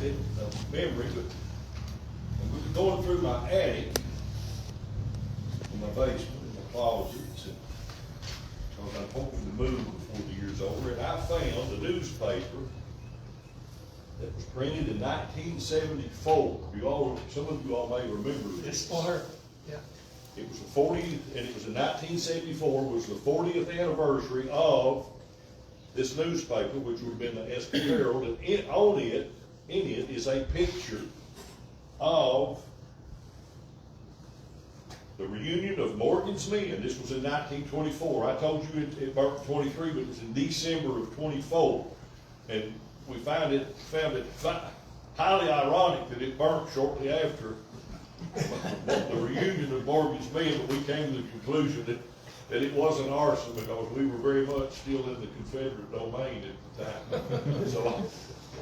it of memory, but we were going through my attic in my basement, in my closets, and because I'm hoping to move before the year's over, and I found a newspaper that was printed in 1974. Some of you all may remember this. Yeah. It was the 40th, and it was in 1974, was the 40th anniversary of this newspaper, which would have been the Estill Herald, and in it is a picture of the reunion of Morgan's Men. This was in 1924. I told you it burnt in 23, but it was in December of 24. And we found it highly ironic that it burnt shortly after the reunion of Morgan's Men, but we came to the conclusion that it wasn't arson because we were very much still in the Confederate domain at the time. So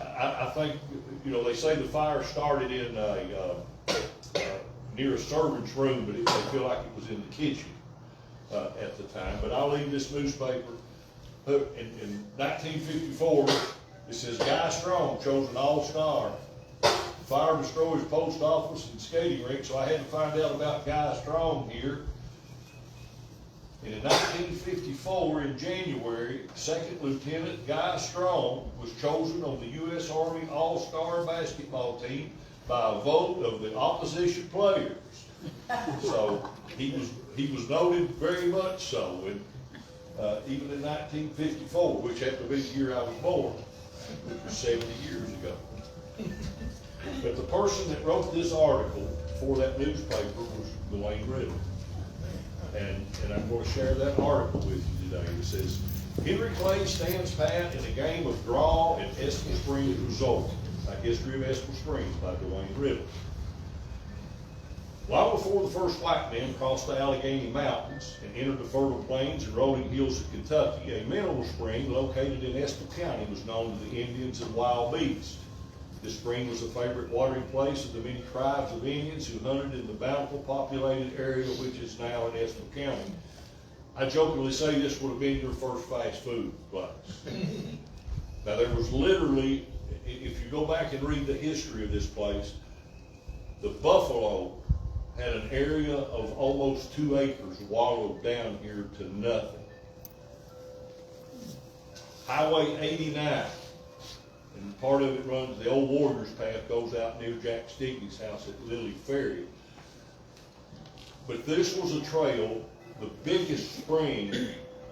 I think, they say the fire started in near a servant's room, but they feel like it was in the kitchen at the time. But I'll leave this newspaper. In 1954, it says, Guy Strong chosen All-Star. Fire destroys post office and skating rink, so I had to find out about Guy Strong here. And in 1954, in January, 2nd Lieutenant Guy Strong was chosen on the U.S. Army All-Star basketball team by a vote of the opposition players. So he was noted very much so, and even in 1954, which happened to be the year I was born, which was 70 years ago. But the person that wrote this article for that newspaper was Dwayne Riddle. And I'm going to share that article with you today. It says, Henry Clay stands pat in a game of draw at Estill Springs Resort. A History of Estill Springs by Dwayne Riddle. Long before the first white men crossed the Allegheny Mountains and entered the fertile plains and rolling hills of Kentucky, a mineral spring located in Estill County was known to the Indians and wild beasts. This spring was a favorite watering place of the many tribes of Indians who hunted in the bountiful populated area which is now in Estill County. I jokingly say this would have been your first fast food place. Now there was literally, if you go back and read the history of this place, the buffalo had an area of almost 2 acres wallowed down here to nothing. Highway 89, and part of it runs, the old Warriors Path goes out near Jack Stigney's house at Lily Ferry. But this was a trail. The biggest spring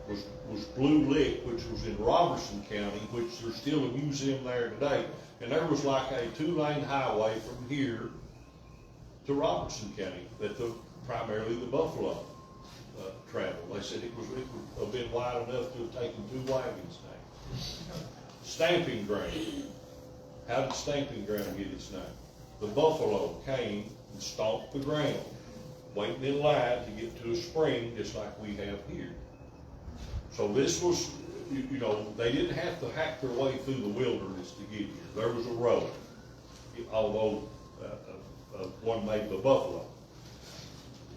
was Blue Lick, which was in Robertson County, which there's still a museum there today. And there was like a 2-lane highway from here to Robertson County that primarily the buffalo traveled. They said it would have been wide enough to have taken 2 wagons now. Stamping ground. How did stamping ground get its name? The buffalo came and stomped the ground, waiting in line to get to a spring just like we have here. So this was, they didn't have to hack their way through the wilderness to get here. There was a road, although one made by buffalo.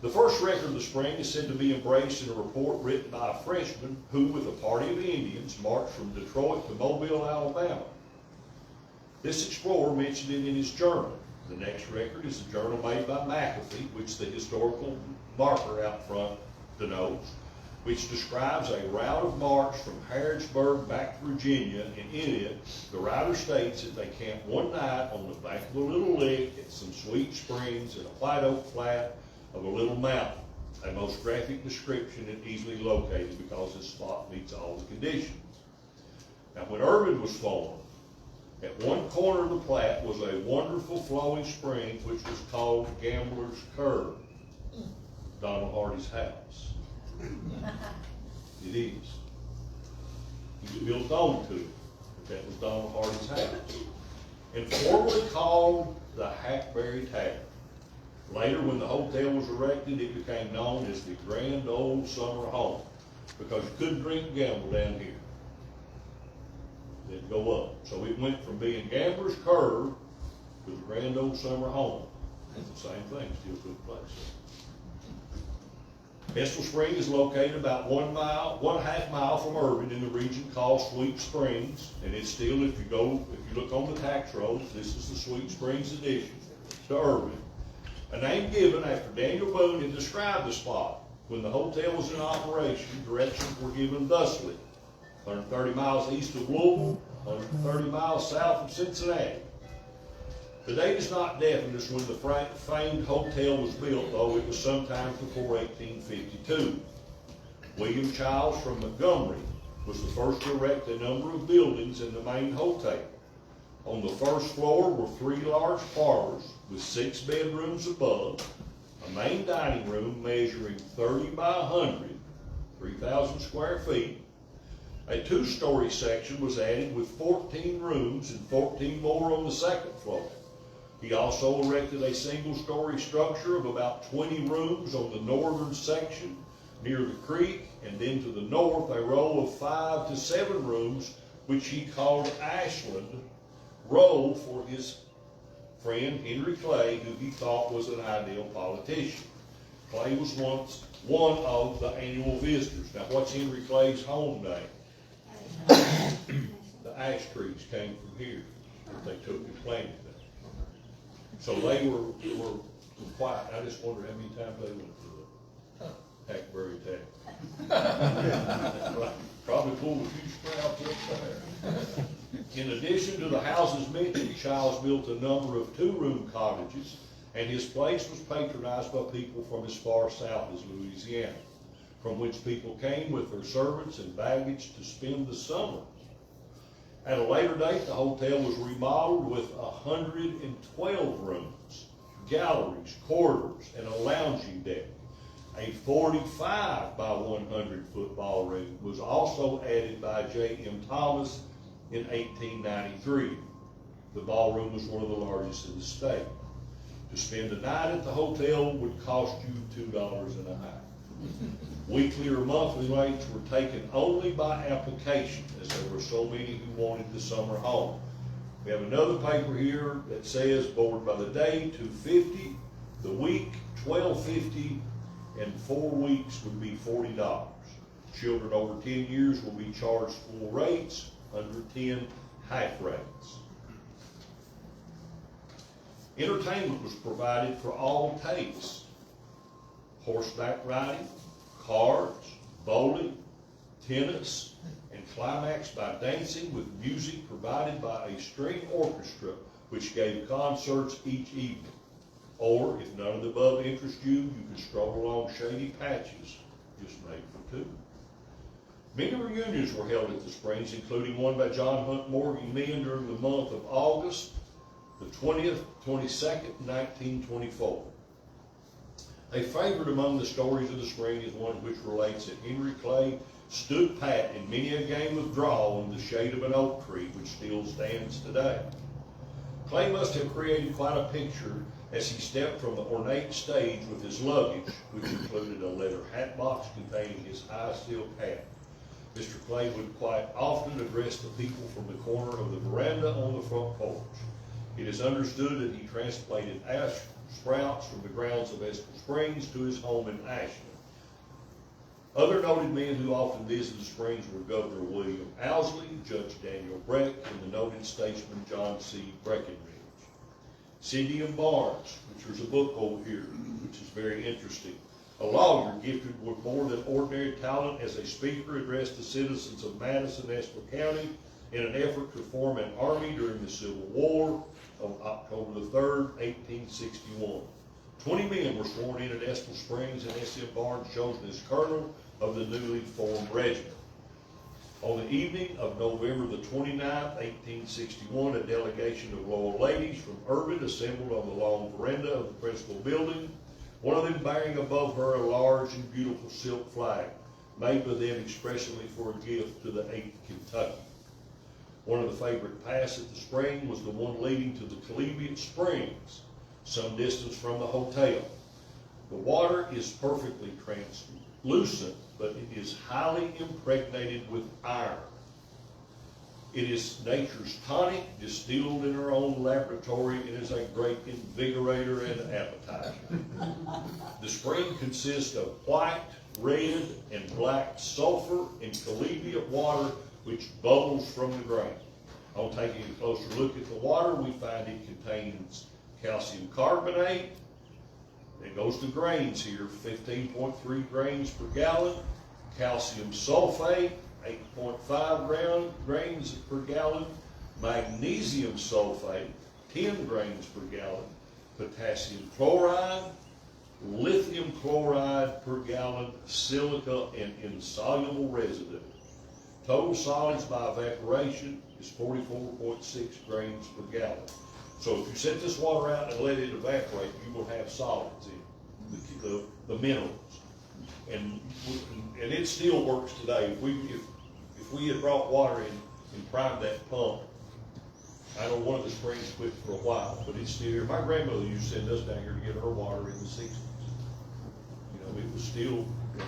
The first record of the spring is said to be embraced in a report written by a Frenchman who, with a party of Indians, marched from Detroit to Mobile, Alabama. This explorer mentioned it in his journal. The next record is a journal made by McAfee, which the historical marker out front denotes, which describes a route of march from Harrodsburg back to Virginia, and in it, the writer states that they camped one night on the bank of a little lick at some sweet springs in a white oak flat of a little mountain. A most graphic description and easily located because this spot meets all the conditions. Now, when Irvin was formed, at one corner of the Platte was a wonderful flowing spring which was called Gambler's Curve, Donald Hardy's house. It is. He built on to it, but that was Donald Hardy's house. And formerly called the Hackberry Tavern. Later, when the hotel was erected, it became known as the Grand Old Summer Home because you couldn't drink and gamble down here. It'd go up. So it went from being Gambler's Curve to the Grand Old Summer Home. And the same thing still took place. Estill Spring is located about 1.5 mile from Irving in the region called Sweet Springs, and it's still, if you look on the tax rolls, this is the Sweet Springs addition to Irving. A name given after Daniel Boone had described the spot. When the hotel was in operation, directions were given thusly: 130 miles east of Louisville, 130 miles south of Cincinnati. The date is not definite as when the famed hotel was built, though it was sometime before 1852. William Childs from Montgomery was the first to erect a number of buildings in the main hotel. On the first floor were 3 large parlors with 6 bedrooms above, a main dining room measuring 30 by 100, 3,000 square feet. A 2-story section was added with 14 rooms and 14 more on the second floor. He also erected a single-story structure of about 20 rooms on the northern section near the creek, and then to the north a row of 5 to 7 rooms, which he called Ashland Row for his friend Henry Clay, who he thought was an ideal politician. Clay was once one of the annual visitors. Now, what's Henry Clay's home name? The ash trees came from here that they took and planted them. So they were quiet. I just wondered how many times they went to the hackberry tag. Probably pulled a few sprouts up there. In addition to the houses mentioned, Childs built a number of 2-room cottages, and his place was patronized by people from as far south as Louisiana, from which people came with their servants and baggage to spend the summer. At a later date, the hotel was remodeled with 112 rooms, galleries, corridors, and a lounging deck. A 45 by 100 foot ballroom was also added by J.M. Thomas in 1893. The ballroom was one of the largest in the state. To spend a night at the hotel would cost you $2.50. Weekly or monthly rates were taken only by application, as there were so many who wanted the summer home. We have another paper here that says board by the day, $2.50, the week, $12.50, and 4 weeks would be $40. Children over 10 years will be charged full rates, under 10 half rates. Entertainment was provided for all tastes: horseback riding, cards, bowling, tennis, and climaxed by dancing with music provided by a string orchestra which gave concerts each evening. Or, if none of the above interest you, you can stroll along shady patches just made for 2. Many reunions were held at the Springs, including one by John Hunt Morgan men during the month of August the 20th, 22nd, 1924. A favorite among the stories of the spring is one which relates that Henry Clay stood pat in many a game of draw in the shade of an oak tree which still stands today. Clay must have created quite a picture as he stepped from the ornate stage with his luggage, which included a leather hat box containing his high silk hat. Mr. Clay would quite often address the people from the corner of the veranda on the front porch. It is understood that he transplanted ash sprouts from the grounds of Estill Springs to his home in Ashland. Other noted men who often visited the Springs were Governor William Owsley, Judge Daniel Breck, and the noted statesman John C. Breckinridge. Cindy and Barnes, which there's a book over here, which is very interesting. A lawyer gifted with more than ordinary talent as a speaker addressed the citizens of Madison, Estill County in an effort to form an army during the Civil War on October the 3rd, 1861. 20 men were sworn in at Estill Springs, and S.M. Barnes chosen as colonel of the newly formed regiment. On the evening of November the 29th, 1861, a delegation of loyal ladies from Irving assembled on the long veranda of the principal building, one of them bearing above her a large and beautiful silk flag, made by them expressly for a gift to the 8th Kentucky. One of the favorite paths at the spring was the one leading to the Collegiate Springs, some distance from the hotel. The water is perfectly translucent, but it is highly impregnated with iron. It is nature's tonic, distilled in her own laboratory, and is a great invigorator and appetizer. The spring consists of white, red, and black sulfur and collegiate water which bubbles from the ground. I'll take a closer look at the water. We find it contains calcium carbonate. It goes to grains here, 15.3 grains per gallon. Calcium sulfate, 8.5 grains per gallon. Magnesium sulfate, 10 grains per gallon. Potassium chloride, lithium chloride per gallon, silica, and insoluble residue. Total solids by evaporation is 44.6 grains per gallon. So if you set this water out and let it evaporate, you will have solids in it, the minerals. And it still works today. If we had brought water in and primed that pump, I know one of the springs quit for a while, but it's still here. My grandmother used to send us down here to get her water in the 60s. You know, it was still,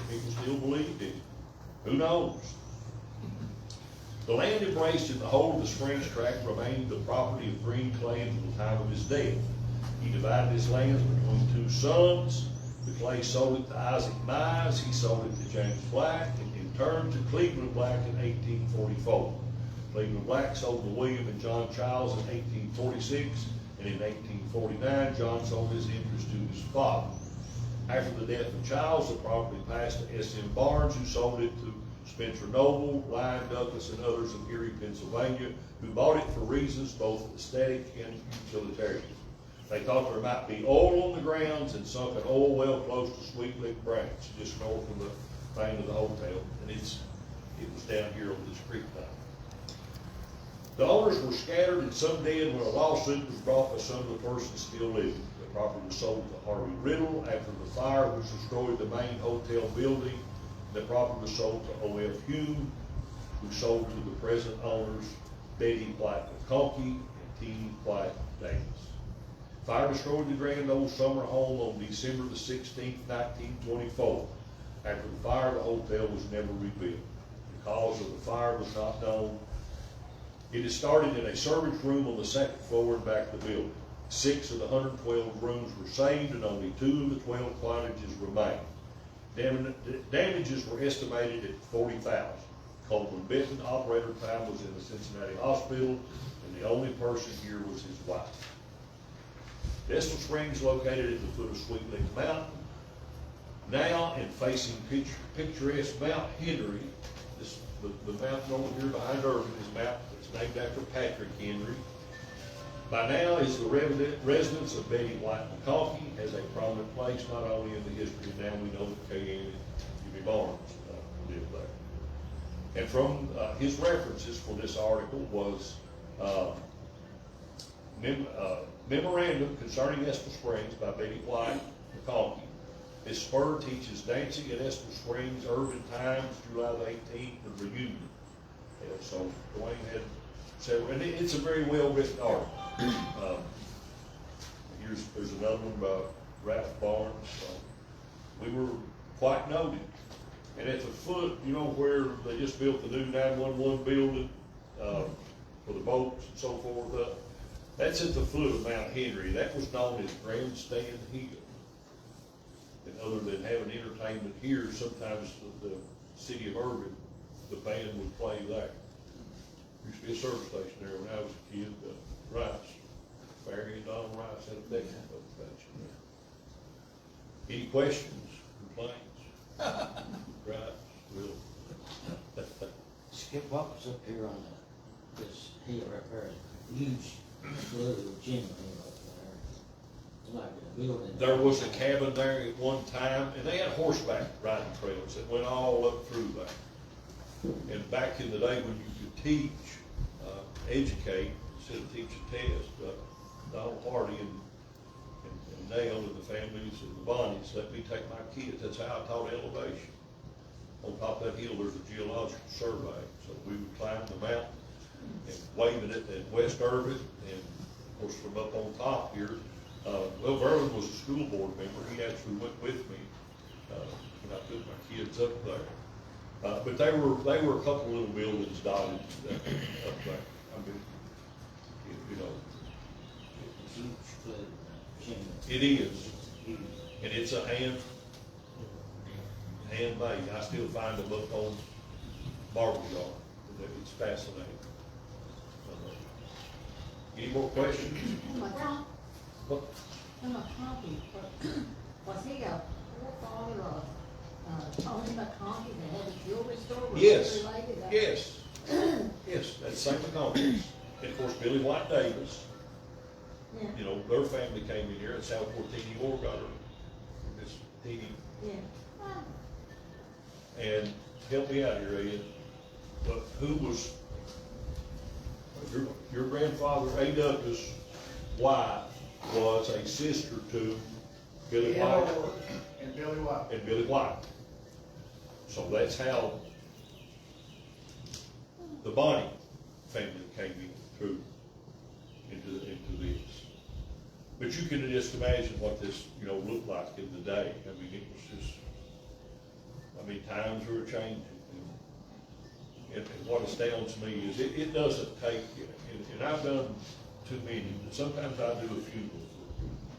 people still believed it. Who knows? The land embraced in the whole of the Springs tract remained the property of Green Clay until the time of his death. He divided his lands between two sons. The Clay sold it to Isaac Mize, he sold it to James Black, and in turn to Cleveland Black in 1844. Cleveland Black sold to William and John Childs in 1846, and in 1849, John sold his interest to his father. After the death of Childs, the property passed to S.M. Barnes, who sold it to Spencer Noble, Lyon Douglas, and others in Erie, Pennsylvania, who bought it for reasons both aesthetic and utilitarian. They thought there might be oil on the grounds and sunk an oil well close to Sweet Lick Branch, just north of the main of the hotel, and it was down here on this creek line. The owners were scattered and some dead when a lawsuit was brought by some of the persons still living. The property was sold to Harvey Riddle after the fire which destroyed the main hotel building. The property was sold to O.F. Hume, who sold to the present owners, Betty White McConkey and T. White Davis. Fire destroyed the grand old summer home on December the 16th, 1924. After the fire, the hotel was never rebuilt. The cause of the fire was not known. It had started in a servant's room on the second floor and back of the building. 6 of the 112 rooms were saved and only 2 of the 12 cottages remained. Damages were estimated at $40,000. Coleman Benton, operator at the time, was in the Cincinnati hospital, and the only person here was his wife. Estill Springs, located at the foot of Sweet Lick Mountain, now and facing picturesque Mount Henry. The mountain over here behind Irving is a mountain that's named after Patrick Henry. By now is the residence of Betty White McConkey, has a prominent place not only in the history, now we know that K.N. and Jimmy Barnes lived there. And from his references for this article was Memorandum Concerning Estill Springs by Betty White McConkey. This spur teaches dancing at Estill Springs, Urban Times, July the 18th, and Reunion. And so Dwayne had several, and it's a very well written article. There's another one about Ralph Barnes. We were quite noted. And at the foot, you know, where they just built the new 911 building for the boats and so forth, that's at the foot of Mount Henry. That was known as Grandstand Hill. And other than having entertainment here, sometimes the city of Irving, the band would play there. There used to be a service station there when I was a kid. Rice, Barry and Donald Rice had a deck of station there. Any questions, complaints? Right, Will. Skip, what was up here on this hill right there? Huge blue chimney up there. Like a building. There was a cabin there at one time, and they had horseback riding trails that went all up through there. And back in the day when you could teach, educate, instead of teach a test, Donald Hardy and Nell and the families and the Bonnies let me take my kids. That's how I taught elevation. On top of that hill, there's a geological survey. So we would climb the mountain and waving it at West Irving, and of course from up on top here, well, Verlin was a school board member. He actually went with me when I took my kids up there. But they were a couple little buildings dotted up there. I mean, you know, Huge blue chimney. it is, and it's a hand. handmade. I still find them up on marble yard. It's fascinating. Any more questions? What? I'm a copy, was he a forefather of, Tony McConkey that had a jewelry store? Was he Yes, related? yes, yes, that's St. McConkey's. And of course, Billy White Davis, Yeah, you know, their family came in here, that's how poor Teeny Moore got her, this Teeny. yeah. Ah, And help me out here, Ed, but who was, your grandfather, A.W.'s wife was a sister to Billy White And Billy White. and Billy White. So that's how the Bonnie family came in through, into this. But you can just imagine what this, you know, looked like in the day. I mean, it was just, I mean, times were changing. And what astounds me is it doesn't take, and I've done too many, but sometimes I do a funeral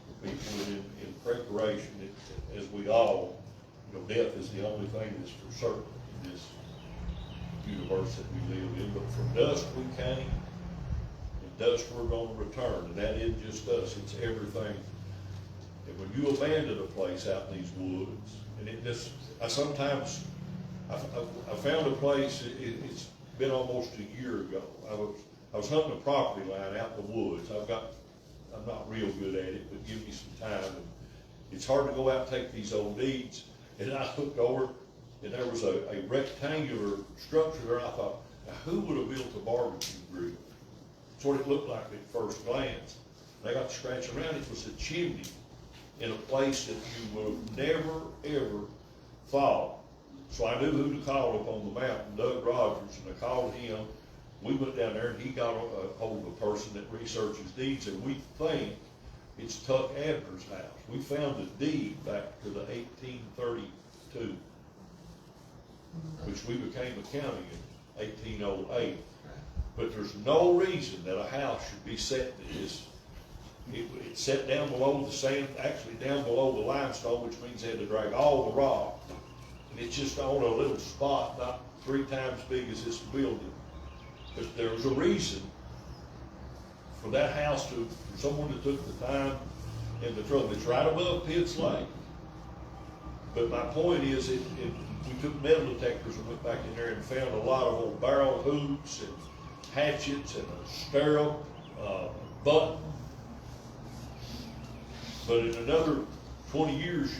for people in preparation, as we all, you know, death is the only thing that's for certain in this universe that we live in. But from dust we came, and dust we're gonna return, and that isn't just us, it's everything. And when you abandon a place out in these woods, and it just, I found a place, it's been almost a year ago. I was hunting a property line out in the woods. I'm not real good at it, but give me some time. And it's hard to go out and take these old deeds. And I looked over, and there was a rectangular structure there. I thought, now who would have built a barbecue grill? That's what it looked like at first glance. And I got to scratch around. It was a chimney in a place that you would have never, ever thought. So I knew who to call up on the mountain, Doug Rogers, and I called him. We went down there, and he got a hold of a person that researches deeds, and we think it's Tuck Abner's house. We found a deed back to the 1832, which we became a county in 1808. But there's no reason that a house should be set in this. It's set down below the sand, actually down below the limestone, which means they had to drag all the rock. And it's just on a little spot, not 3 times big as this building. But there was a reason for that house for someone that took the time and the trouble. It's right above Pitts Lake. But my point is, we took metal detectors and went back in there and found a lot of old barrel hoops and hatchets and a stirrup, button. But in another 20 years,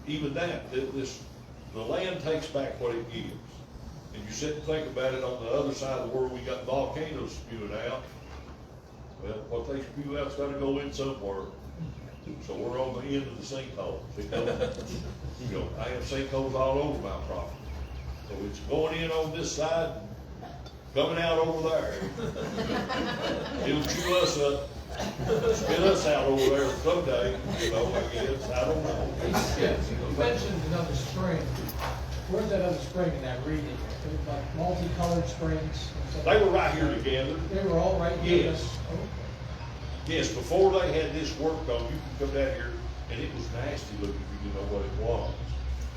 even that, the land takes back what it gives. And you sit and think about it, on the other side of the world, we got volcanoes spewing out. Well, what they spew out's gotta go in somewhere. So we're on the end of the sinkholes. You know, I have sinkholes all over my property. So it's going in on this side, coming out over there. It'll chew us up, spit us out over there someday, you know, I guess, I don't know. You mentioned another spring. Where's that other spring in that reading? It was like multicolored springs. They were right here together. They were all right here? Yes. Okay. Yes, before they had this work on, you can come down here, and it was nasty looking if you didn't know what it was.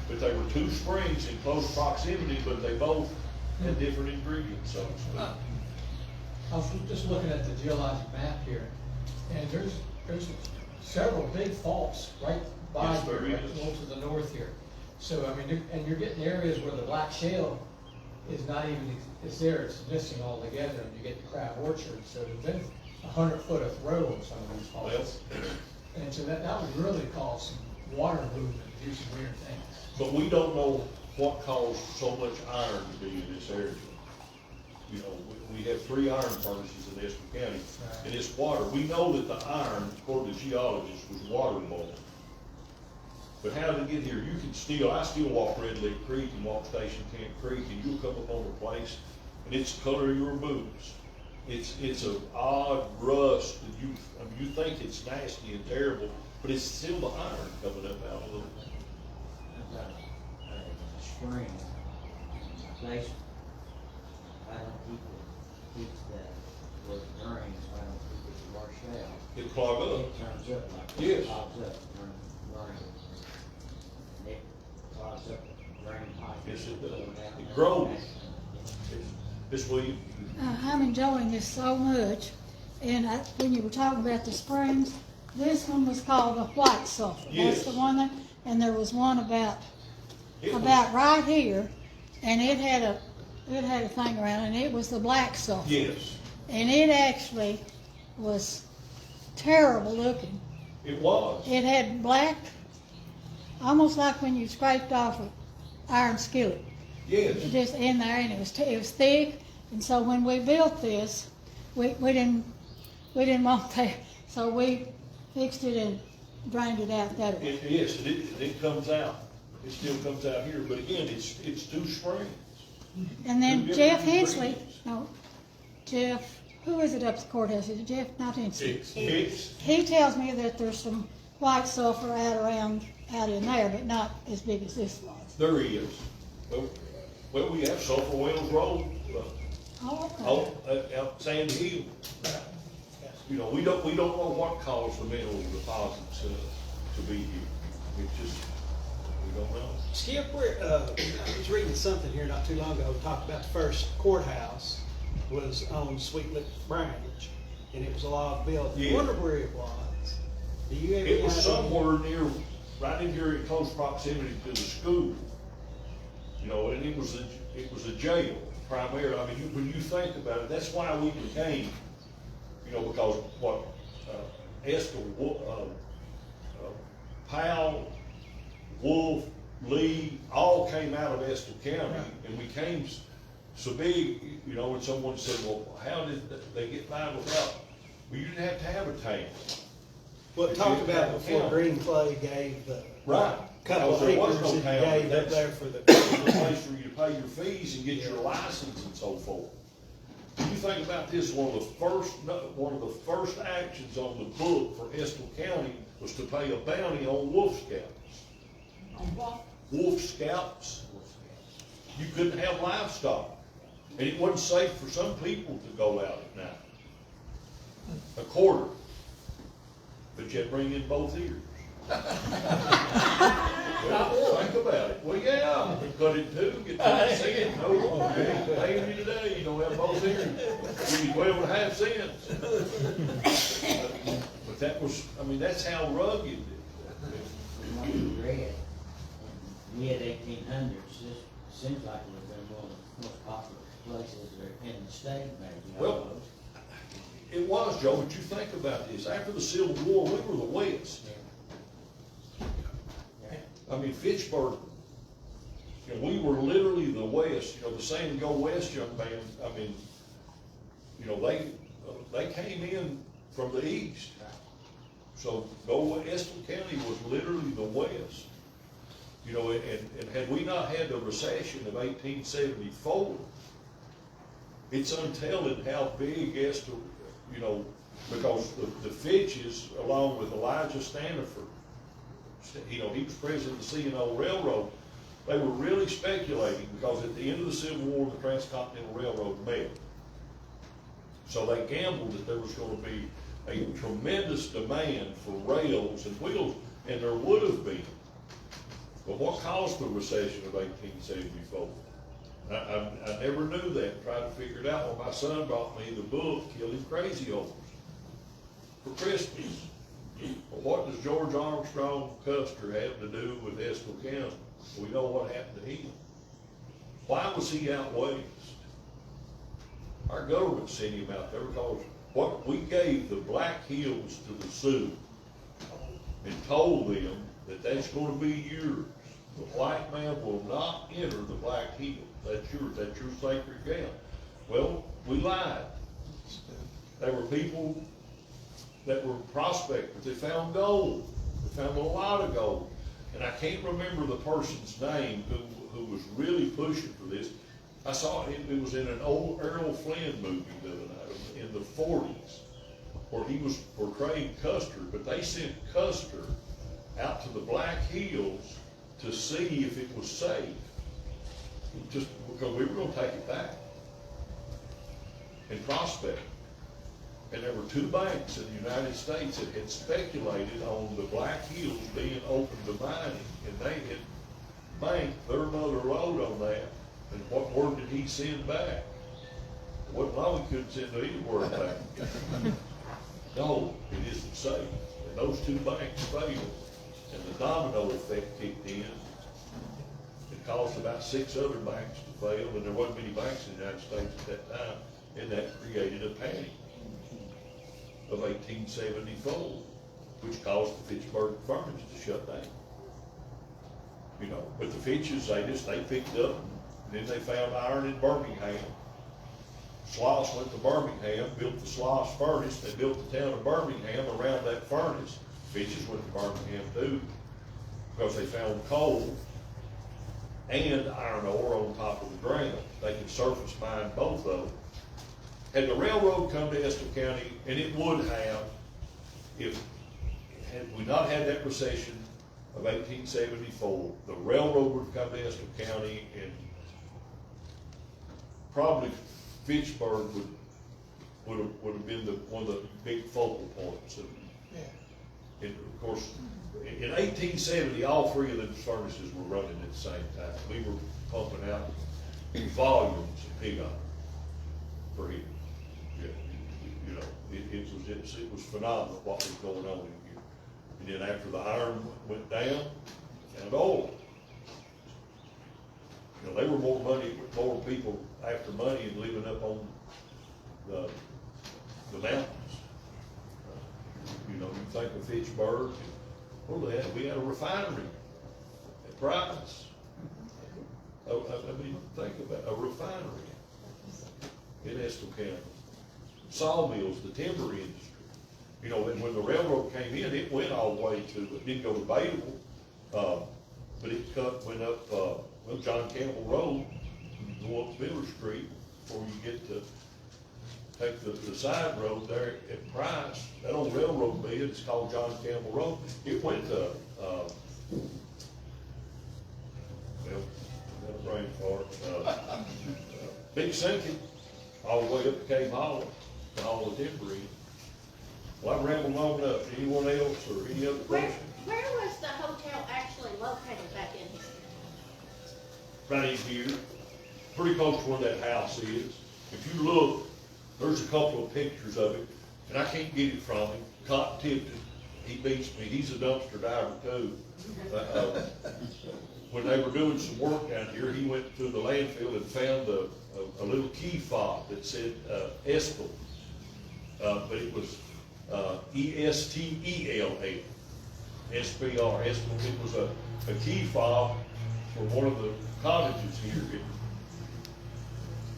But they were 2 springs in close proximity, but they both had different ingredients, so to speak. I was just looking at the geologic map here, and there's several big faults right by Yes, here, there right is. a little to the north here. So, I mean, and you're getting areas where the black shale is not even, it's there, it's missing altogether, and you get the crab orchard. So there's been 100 foot of throw on some of these faults. And so that would really cause some water movement, do some weird things. But we don't know what caused so much iron to be in this area. You know, we have 3 iron furnaces in Estill County, and it's water. We know that the iron, according to geologists, was waterborne. But how did it get here? You can I still walk Red Lick Creek and walk Station Camp Creek, and you'll come upon a place, and it's the color of your boots. It's an odd rust, and you think it's nasty and terrible, but it's still the iron coming up out of it. I've got a spring, place, I don't keep that, where it drains, I don't keep it washed out. It clog up. It turns up like Yes. this, clogs up, burns. And it clogs up drain pipe. Yes, it does. Go down It there. grows. Miss Williams, I'm enjoying this so much, and when you were talking about the springs, this one was called a white sulfur. Yes. That's the one that, and there was one about it was- right here, and it had a thing around it, and it was the black sulfur. Yes, And it actually was terrible looking. it was. It had black, almost like when you scraped off an iron skillet. Yes, Just in there, and it was thick, and so when we built this, we didn't want that, so we fixed it and drained it out that way. yes, it comes out. It still comes out here, but again, it's two springs. And then Two Jeff different Hensley, springs. no, Jeff, who is it up at the courthouse? Is it Jeff? Not Hensley. Hicks. He tells me that there's some white sulfur out in there, but not as big as this was. There is. Well, we have Sulphur Wells Road, Oh, okay. out Sandy Hill. You know, we don't know what caused the mineral deposits to be here. It's just, we don't know. Skip, I was reading something here not too long ago, talked about the first courthouse was on Sweet Lick Branch, and it was a log building. Yeah. I wonder where it was. Do you ever? It was have somewhere near, right in here in close proximity to the school. You know, and it was a jail primarily. I mean, when you think about it, that's why we became, you know, because what, Estill, Powell, Wolf, Lee, all came out of Estill County, and we came so big, you know, and someone said, well, how did they get by without, well, you didn't have to have a tank. What talked about before Green Clay gave the Right. couple of Because there was acres no that town. he gave up there for the. That's the place where you pay your fees and get your license and so forth. If you think about this, one of the first actions on the book for Estill County was to pay a bounty on wolf scalps. On what? Wolf scalps, you couldn't have livestock. And it wasn't safe for some people to go out at night. A quarter. But you had to bring in both ears. Well, think about it. Well, yeah, cut it too, get to see it. No, we ain't paying you today, you don't have both ears. Give you 12.5 cents. But that was, I mean, that's how rugged it From what we read, we had 1800s, this seems like it was one of the most popular places in the state, maybe. Well, almost. It was, Joe, but you think about this, after the Civil War, we were the West. Yeah. I mean, Fitchburg, you know, we were literally the West, you know, the saying, go west, young man, I mean, you know, they came in from the east. So, Estill County was literally the West. You know, and had we not had the recession of 1874, it's untelling how big Estill, you know, because the Fitches, along with Elijah Staniford, you know, he was president of the C&O Railroad, they were really speculating because at the end of the Civil War, the Transcontinental Railroad met. So they gambled that there was going to be a tremendous demand for rails and wheels, and there would have been. But what caused the recession of 1874? I never knew that, tried to figure it out when my son brought me the book, Killing Crazy Horse, for Christmas. But what does George Armstrong Custer have to do with Estill County? We know what happened to him. Why was he out west? Our government sent him out there because what we gave the Black Hills to the Sioux and told them that that's going to be yours. The white man will not enter the Black Hills. That's yours. That's your sacred ground. Well, we lied. There were people that were prospectors. They found gold. They found a lot of gold. And I can't remember the person's name who was really pushing for this. I saw it, it was in an old Errol Flynn movie the other night in the 40s, where he was portraying Custer, but they sent Custer out to the Black Hills to see if it was safe, just because we were going to take it back and prospect. And there were two banks in the United States that had speculated on the Black Hills being open to mining, and they had bank their mother load on that, and what word did he send back? Wasn't long he couldn't send any word back. No, it isn't safe. And those two banks failed, and the domino effect kicked in. It caused about 6 other banks to fail, and there wasn't many banks in the United States at that time, and that created a panic of 1874, which caused the Fitchburg furnace to shut down. You know, but the Fitches, they picked up, and then they found iron in Birmingham. Sloss went to Birmingham, built the Sloss furnace. They built the town of Birmingham around that furnace. Fitches went to Birmingham too, because they found coal and iron ore on top of the ground. They could surface mine both of them. Had the railroad come to Estill County, and it would have, had we not had that recession of 1874, the railroad would have come to Estill County, and probably Fitchburg would have been one of the big focal points of it. Yeah. And of course, in 1870, all 3 of those furnaces were running at the same time. We were pumping out volumes of pig iron for him. Yeah, you know, it was phenomenal what was going on in here. And then after the iron went down, found oil. You know, they were more people after money and living up on the mountains. You know, you think of Fitchburg, we had a refinery at Price. I mean, think about a refinery in Estill County. Sawmills, the timber industry. You know, and when the railroad came in, it went all the way to, it didn't go to Batable, but it went up, John Campbell Road, you go up Miller Street before you get to take the side road there at Price. That old railroad bed is called John Campbell Road. It went to, brain fart, Big Sinking, all the way up to Cave Hollow, to all the timber in. Well, I've rambled long enough. Anyone else or any other questions? Where was the hotel actually located back in here? Right in here, pretty close to where that house is. If you look, there's a couple of pictures of it, and I can't get it from him. Cotton Tipton, he beats me. He's a dumpster diver too. When they were doing some work down here, he went to the landfill and found a little key fob that said Estill, but it was Estell, SPR, Estill. It was a key fob for one of the cottages here,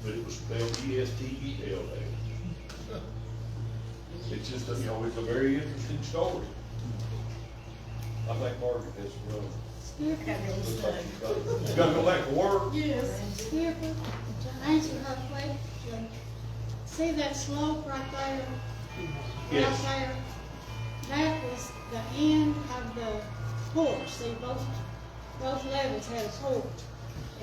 but it was spelled Estell. It's just, you know, it's a very interesting story. I think Margaret has to run. Skipper, You gotta go back to work. yes, Skipper, to answer her question, see that slope right there? Yes. Right there? That was the end of the porch. See, both levels had a porch.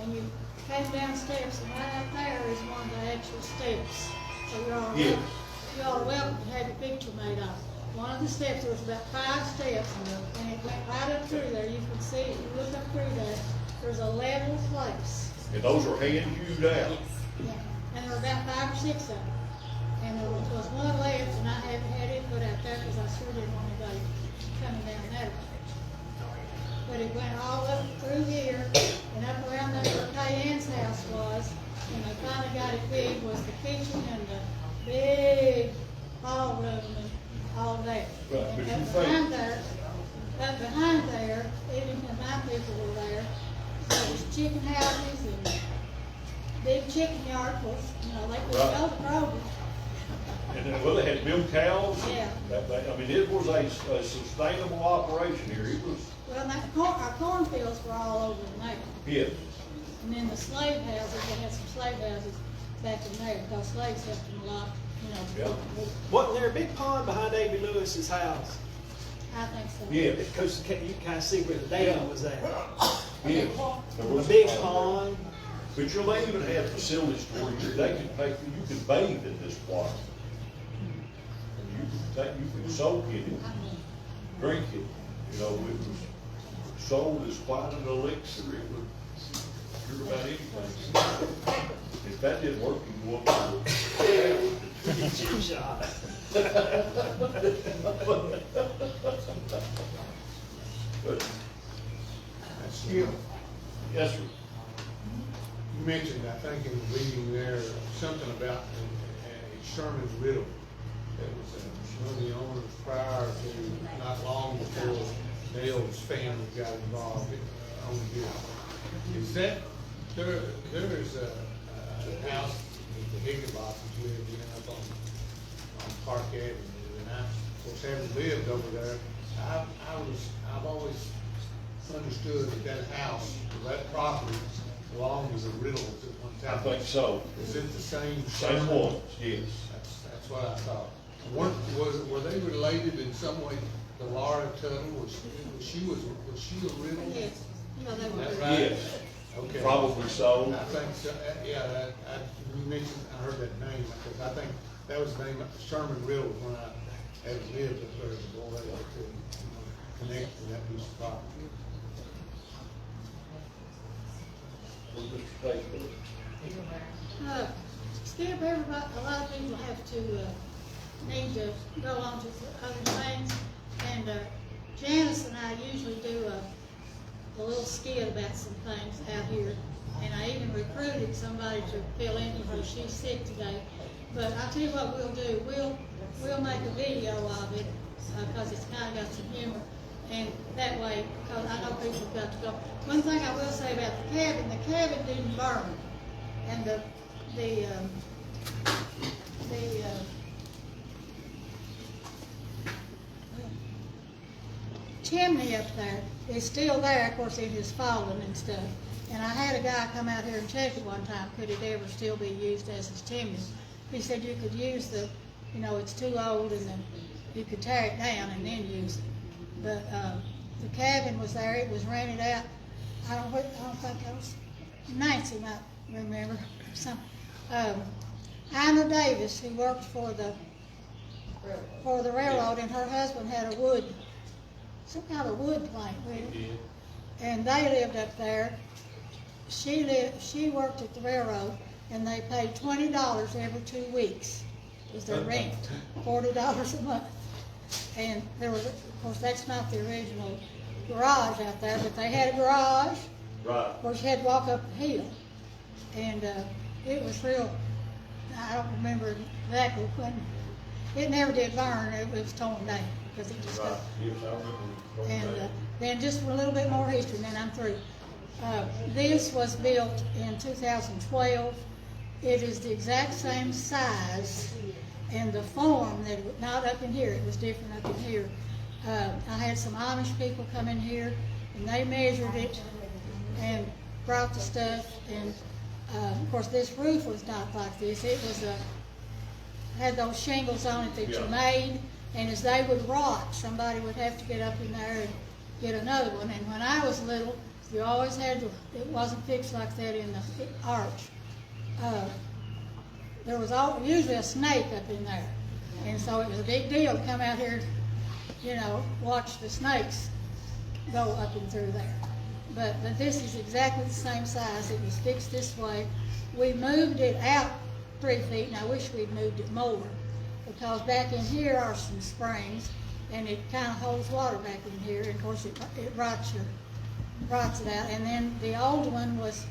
And you came down steps, and right up there is one of the actual steps. So Yes. you're all welcome to have your picture made of. One of the steps, there was about 5 steps, and it went right up through there. You can see, if you look up through there, there's a level place. And those are hand-hewed out. Yeah, and there were about 5 or 6 of them. And there was one left, and I haven't had it put out there because I sure didn't want anybody coming down that way. But it went all up through here and up around there where Cayenne's house was. And they finally got it big, was the kitchen and the big hall room and all that. Right, but And you up think- behind there, even when my people were there was chicken houses and big chicken yard, you know, they could Right. go to Kroger. And then, well, they had milk cows. Yeah. I mean, it was a sustainable operation here. It was, Well, our cornfields were all over in there. yeah. And then the slave houses, they had some slave houses back in there, because slaves helped them a lot, you know. Yeah. Wasn't there a big pond behind Davy Lewis's house? I think so. Yeah. Because you can kind of see where the dam was at. Yeah. There A was big pond. But you know, they even had facilities to where you could bathe in this water. And you could soak in it, drink it, you know, it was sold as quite an elixir, it would cure about anything. If that didn't work, you go up to Shot. but, Skill, yes, sir. you mentioned, I think in the reading there, something about a Sherman Riddle. That was one of the owners prior to, not long before Dale's family got involved on this. Is that, there's a house that the Higginbothams lived in up on Park Avenue, and I, of course, haven't lived over there. I've always understood that house, that property belonged to the Riddles at one I time. think so. Is it the same? Same ones, yes. That's what I thought. Were they related in some way to Laura Tuttle? Was she a Riddle? Yes, you know, they were. That's right. Yes, Okay. probably so. I think so, yeah, you mentioned, I heard that name, because I think that was the name of Sherman Riddle when I had lived up there as a boy, I could connect to that piece of property. What's Mr. Tate doing? Skip, everybody, a lot of people have to, need to go on to other things. And, Janice and I usually do a little skit about some things out here. And I even recruited somebody to fill in for her. She's sick today. But I'll tell you what we'll do. We'll make a video of it, cause it's kinda got some humor. And that way, cause I know people have got to go. One thing I will say about the cabin didn't burn. And the chimney up there is still there. Of course, it has fallen and stuff. And I had a guy come out here and check it one time, could it ever still be used as a chimney? He said you could use it's too old, and then you could tear it down and then use it. But, the cabin was there, it was rented out. I don't think I was, Nancy might remember some. Anna Davis, who worked for the railroad, and her husband had some kind of wood plant, really. And they lived up there. She worked at the railroad, and they paid $20 every 2 weeks, was their rent, $40 a month. And there was, of course, that's not the original garage out there, but they had a garage. Right. Of course, you had to walk up the hill. And, it was real, I don't remember exactly when, it never did burn, it was torn down, because it just got. Right, yes, I remember. And then just a little bit more history, and then I'm through. This was built in 2012. It is the exact same size and the form that, not up in here, it was different up in here. I had some Amish people come in here, and they measured it and brought the stuff, and of course this roof was not like this. It was had those shingles on it that you made, and as they would rot, somebody would have to get up in there and get another one. And when I was little, you always had to, it wasn't fixed like that in the arch. There was usually a snake up in there, and so it was a big deal to come out here, watch the snakes go up and through there. But this is exactly the same size. It was fixed this way. We moved it out 3 feet, and I wish we'd moved it more, because back in here are some springs, and it kind of holds water back in here, and of course it rots it out. And then the old one was,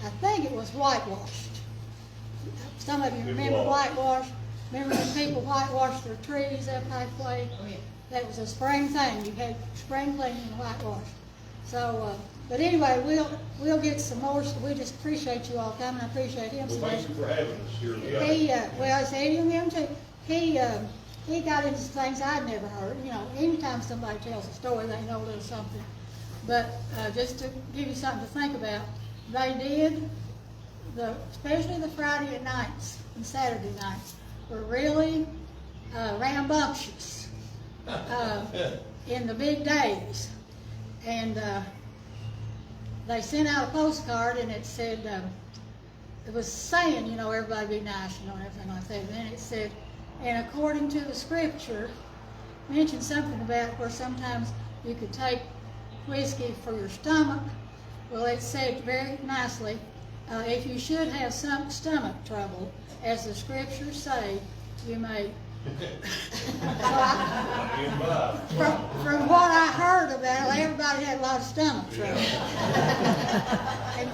I think it was whitewashed. Some of you remember whitewash. Remember when people whitewashed their trees up halfway? Oh, yeah. That was a spring thing. You had spring cleaning and whitewash. So, but anyway, we'll get some more. So we just appreciate you all coming. I appreciate him so Well, much. thank you for having us here today. I said him too. He got into things I'd never heard. Anytime somebody tells a story, they know a little something. But just to give you something to think about, they did especially the Friday nights and Saturday nights were really rambunctious in the big days. And they sent out a postcard, and it said, it was saying, everybody be nice, and everything like that. And then it said, and according to the scripture, mentioned something about where sometimes you could take, whiskey for your stomach. Well, it said very nicely, if you should have some stomach trouble, as the scriptures say, you may. From what I heard about it, everybody had a lot of stomach trouble. And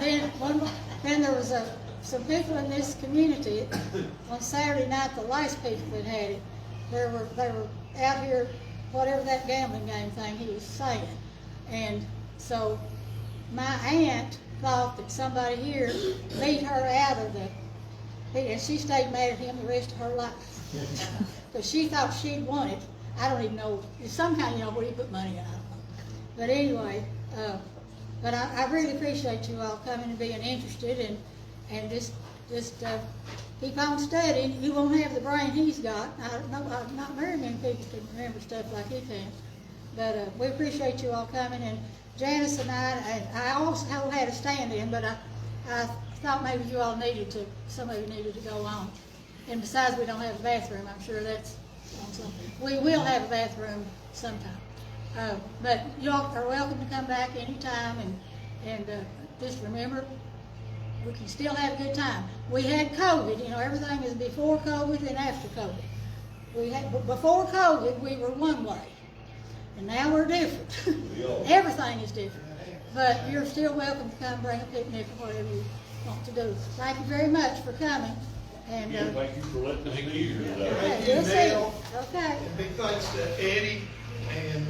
then there was some people in this community on Saturday night, the last people that had it, they were out here, whatever that gambling game thing he was saying. And so my aunt thought that somebody here beat her out of and she stayed mad at him the rest of her life. Because she thought she'd won it. I don't even know, somehow, where you put money in, I don't know. But anyway, but I really appreciate you all coming and being interested and just keep on studying. You won't have the brain he's got. Not very many people can remember stuff like he can. But we appreciate you all coming. And Janice and I also had a stand-in, but I thought maybe you all some of you needed to go on. And besides, we don't have a bathroom. I'm sure that's on something. We will have a bathroom sometime. But y'all are welcome to come back anytime, and just remember, we can still have a good time. We had COVID, everything is before COVID and after COVID. Before COVID, we were one way, and now we're different. Everything is different. But you're still welcome to come bring a picnic or whatever you want to do. Thank you very much for coming. And Again, thank you for letting us be here today. okay, we'll see you. Okay. Big thanks to Eddie and